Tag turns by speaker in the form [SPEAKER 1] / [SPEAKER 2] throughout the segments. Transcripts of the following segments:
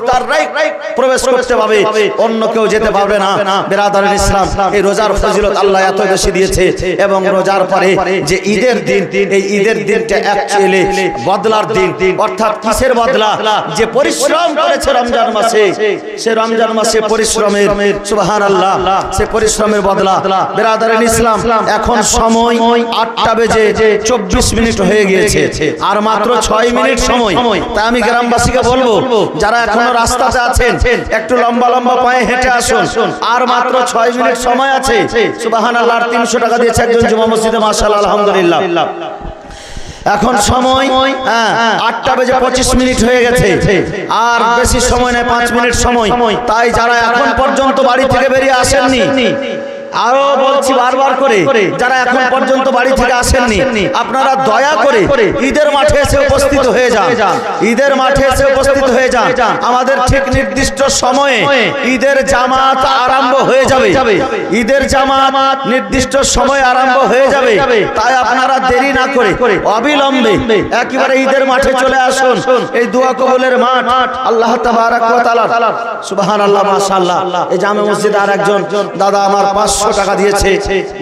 [SPEAKER 1] রোজদাররাই প্রবেশ করতে পাবে, অন্য কেউ যেতে পারবে না। বিরাদরান ইসলাম, এই রোজার ফজিলত আল্লাহ এত বেশি দিয়েছে। এবং রোজার পরে যে ঈদের দিন, এই ঈদের দিনটা অ্যাকচুয়ালি বদলার দিন। অর্থাৎ কিসের বদলা? যে পরিশ্রম করেছে রমজান মাসে, সে রমজান মাসে পরিশ্রমের, সুবহানাল্লাহ, সে পরিশ্রমের বদলা। বিরাদরান ইসলাম, এখন সময় 8টা বেজে 24 মিনিট হয়ে গিয়েছে, আর মাত্র 6 মিনিট সময়। তাই আমি গ্রামবাসীকে বলবো, যারা এখনো রাস্তাতে আছেন, একটু লম্বা লম্বা পায়ে হেঁটে আসুন। আর মাত্র 6 মিনিট সময় আছে। সুবহানাল্লাহ, 300 টাকা দিয়েছে একজন জুমা মসজিদে, মাশাআল্লাহ, আলহামদুলিল্লাহ। এখন সময় 8টা বেজে 25 মিনিট হয়ে গেছে, আর বেশি সময় নেই, 5 মিনিট সময়। তাই যারা এখন পর্যন্ত বাড়ি থেকে বেরিয়ে আসেননি, আরো বলছি বারবার করে, যারা এখন পর্যন্ত বাড়ি থেকে আসেননি, আপনারা দয়া করে ঈদের মাঠে এসে উপস্থিত হয়ে যান। ঈদের মাঠে এসে উপস্থিত হয়ে যান। আমাদের ঠিক নির্দিষ্ট সময়ে ঈদের জামাত আরম্ভ হয়ে যাবে। ঈদের জামাত নির্দিষ্ট সময়ে আরম্ভ হয়ে যাবে। তাই আপনারা দেরি না করে অবিলম্বে একেবারে ঈদের মাঠে চলে আসুন। এই দোয়া কবুলের মাঠ আল্লাহ তাবারাক ওয়া তাআলা, সুবহানাল্লাহ, মাশাআল্লাহ। এই জামে মসজিদে আর একজন দাদা আমার 500 টাকা দিয়েছে,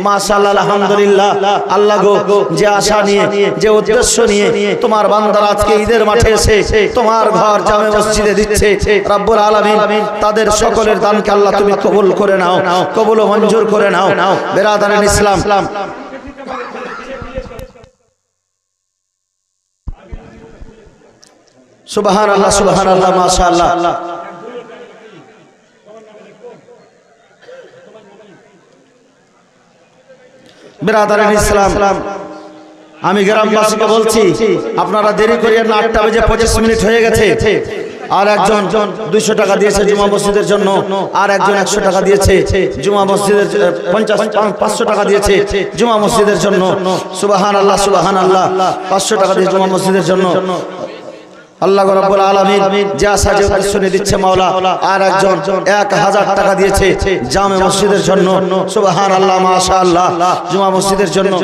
[SPEAKER 1] মাশাআল্লাহ, আলহামদুলিল্লাহ। আল্লাহ গো, যে আশা নিয়ে, যে উদ্দেশ্য নিয়ে তোমার বান্দারা আজকে ঈদের মাঠে এসে তোমার ঘর জামে মসজিদে দিচ্ছে, রব্বুল আলামিন তাদের সকলের দানকে আল্লাহ তুমি কবুল করে নাও, কবুল ও মঞ্জুর করে নাও। বিরাদরান ইসলাম, সুবহানাল্লাহ, সুবহানাল্লাহ, মাশাআল্লাহ। বিরাদরান ইসলাম, আমি গ্রামবাসীকে বলছি, আপনারা দেরি করিয়েন না। 8টা বেজে 25 মিনিট হয়ে গেছে। আর একজন 200 টাকা দিয়েছে জুমা মসজিদের জন্য, আর একজন 100 টাকা দিয়েছে জুমা মসজিদের, 500 টাকা দিয়েছে জুমা মসজিদের জন্য। সুবহানাল্লাহ, সুবহানাল্লাহ, 500 টাকা দিয়ে জুমা মসজিদের জন্য। আল্লাহ রাব্বুল আলামিন যে আশা যে উদ্দেশ্য দিচ্ছে মাওলা। আর একজন 1000 টাকা দিয়েছে জামে মসজিদের জন্য। সুবহানাল্লাহ, মাশাআল্লাহ, জুমা মসজিদের জন্য,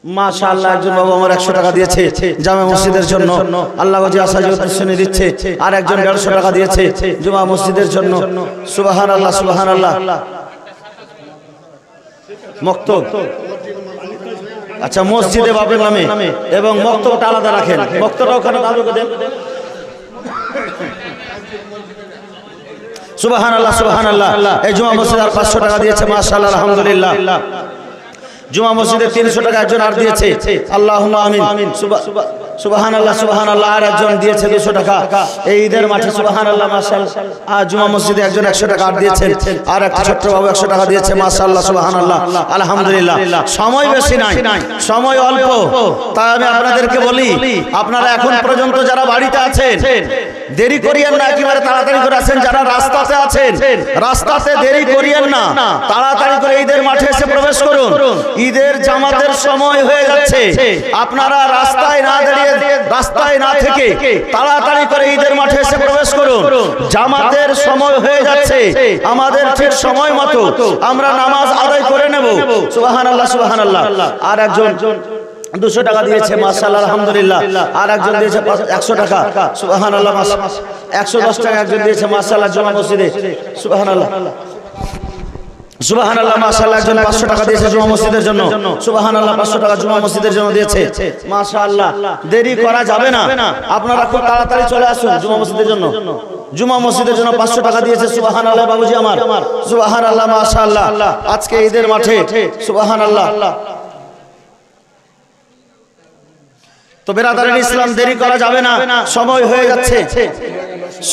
[SPEAKER 1] মাশাআল্লাহ। একজন বাবা আমার 100 টাকা দিয়েছে জামে মসজিদের জন্য। আল্লাহ যে আশা যে উদ্দেশ্য দিচ্ছে। আর একজন 150 টাকা দিয়েছে জুমা মসজিদের জন্য। সুবহানাল্লাহ, সুবহানাল্লাহ। মক্তব, আচ্ছা, মসজিদে বাবের নামে এবং মক্তবটা আলাদা রাখেন। মক্তবটা ওখানে দাদুকে দেন। সুবহানাল্লাহ, সুবহানাল্লাহ। এই জুমা মসজিদে আর 500 টাকা দিয়েছে, মাশাআল্লাহ, আলহামদুলিল্লাহ। জুমা মসজিদে 300 টাকা একজন আর দিয়েছে, আল্লাহুম্মা আমিন। সুবহানাল্লাহ, সুবহানাল্লাহ। আর একজন দিয়েছে 200 টাকা এই ঈদের মাঠে, সুবহানাল্লাহ, মাশাআল্লাহ। আর জুমা মসজিদে একজন 100 টাকা আর দিয়েছেন, আর একটা ছোট্ট বাবু 100 টাকা দিয়েছে, মাশাআল্লাহ, সুবহানাল্লাহ, আলহামদুলিল্লাহ। সময় বেশি নাই, সময় অল্প। তাই আমি আপনাদেরকে বলি, আপনারা এখন পর্যন্ত যারা বাড়িতে আছেন, দেরি করিয়েন না, একেবারে তাড়াতাড়ি করে আসেন। যারা রাস্তাতে আছেন, রাস্তাতে দেরি করিয়েন না, তাড়াতাড়ি করে ঈদের মাঠে এসে প্রবেশ করুন। ঈদের জামাতের সময় হয়ে যাচ্ছে। আপনারা রাস্তায় না দাঁড়িয়ে, রাস্তায় না থেকে তাড়াতাড়ি করে ঈদের মাঠে এসে প্রবেশ করুন। জামাতের সময় হয়ে যাচ্ছে, আমাদের ঠিক সময় মতো আমরা নামাজ আদায় করে নেব। সুবহানাল্লাহ, সুবহানাল্লাহ। আর একজন 200 টাকা দিয়েছে, মাশাআল্লাহ, আলহামদুলিল্লাহ। আর একজন দিয়েছে 100 টাকা, সুবহানাল্লাহ, 110 টাকা একজন দিয়েছে, মাশাআল্লাহ, জুমা মসজিদে, সুবহানাল্লাহ, সুবহানাল্লাহ, মাশাআল্লাহ। একজন 500 টাকা দিয়েছে জুমা মসজিদের জন্য, সুবহানাল্লাহ, 500 টাকা জুমা মসজিদের জন্য দিয়েছে, মাশাআল্লাহ। দেরি করা যাবে না, আপনারা খুব তাড়াতাড়ি চলে আসুন জুমা মসজিদের জন্য। জুমা মসজিদের জন্য 500 টাকা দিয়েছে, সুবহানাল্লাহ, বাবুজি আমার, সুবহানাল্লাহ, মাশাআল্লাহ। আজকে ঈদের মাঠে, সুবহানাল্লাহ। তো বিরাদরান ইসলাম, দেরি করা যাবে না, সময় হয়ে যাচ্ছে,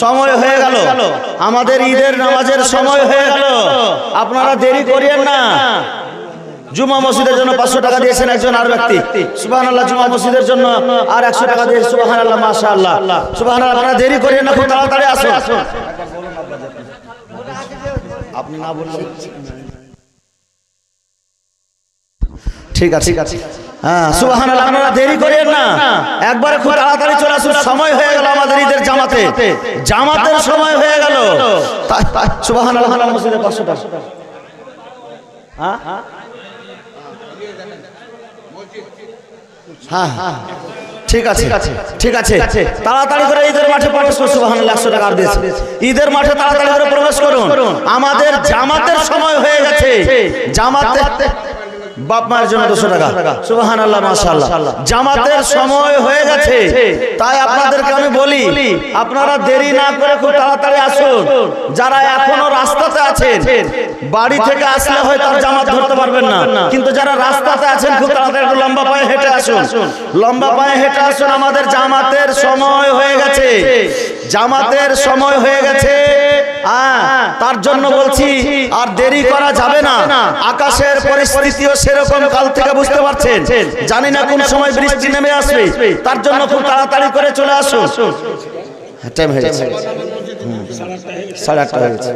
[SPEAKER 1] সময় হয়ে গেল, আমাদের ঈদের নামাজের সময় হয়ে গেল। আপনারা দেরি করিয়েন না। জুমা মসজিদের জন্য 500 টাকা দিয়েছেন একজন আর ব্যক্তি, সুবহানাল্লাহ। জুমা মসজিদের জন্য আর 100 টাকা দিয়েছে, সুবহানাল্লাহ, মাশাআল্লাহ, সুবহানাল্লাহ। আপনারা দেরি করিয়েন না, খুব তাড়াতাড়ি আসুন। আপনি না বললেন, ঠিক আছে, ঠিক আছে, হ্যাঁ, সুবহানাল্লাহ। আপনারা দেরি করিয়েন না, একবারে খুব তাড়াতাড়ি চলে আসুন। সময় হয়ে গেল আমাদের ঈদের জামাতে, জামাতের সময় হয়ে গেল। সুবহানাল্লাহ, মসজিদে 500 টাকা, হ্যাঁ, ঠিক আছে ঠিক আছে তাড়াতাড়ি করে ঈদের মাঠে প্রবেশ করুন। সুবহানাল্লাহ, 100 টাকা দিয়েছে। ঈদের মাঠে তাড়াতাড়ি করে প্রবেশ করুন। আমাদের জামাতের সময় হয়ে গেছে। জামাতে বাপ মায়ের জন্য 200 টাকা। সুবহানাল্লাহ, মাশাআল্লাহ। জামাতের সময় হয়ে গেছে, তাই আপনাদেরকে আমি বলি আপনারা দেরি না করে খুব তাড়াতাড়ি আসুন। যারা এখনো রাস্তাতে আছেন, বাড়ি থেকে আসলে হয়তো আর জামাত ধরতে পারবেন না, কিন্তু যারা রাস্তাতে আছেন খুব তাড়াতাড়ি একটু লম্বা পায়ে হেঁটে আসুন। লম্বা পায়ে হেঁটে আসুন। আমাদের জামাতের সময় হয়ে গেছে। জামাতের সময় হয়ে গেছে। তার জন্য বলছি আর দেরি করা যাবে না। আকাশের পরিস্থিতিও সেরকম, কাল থেকে বুঝতে পারছেন। জানি না কোন সময় বৃষ্টি নেমে আসবে, তার জন্য খুব তাড়াতাড়ি করে চলে আসুন। টাইম হয়ে গেছে, 8:30 হয়ে গেছে।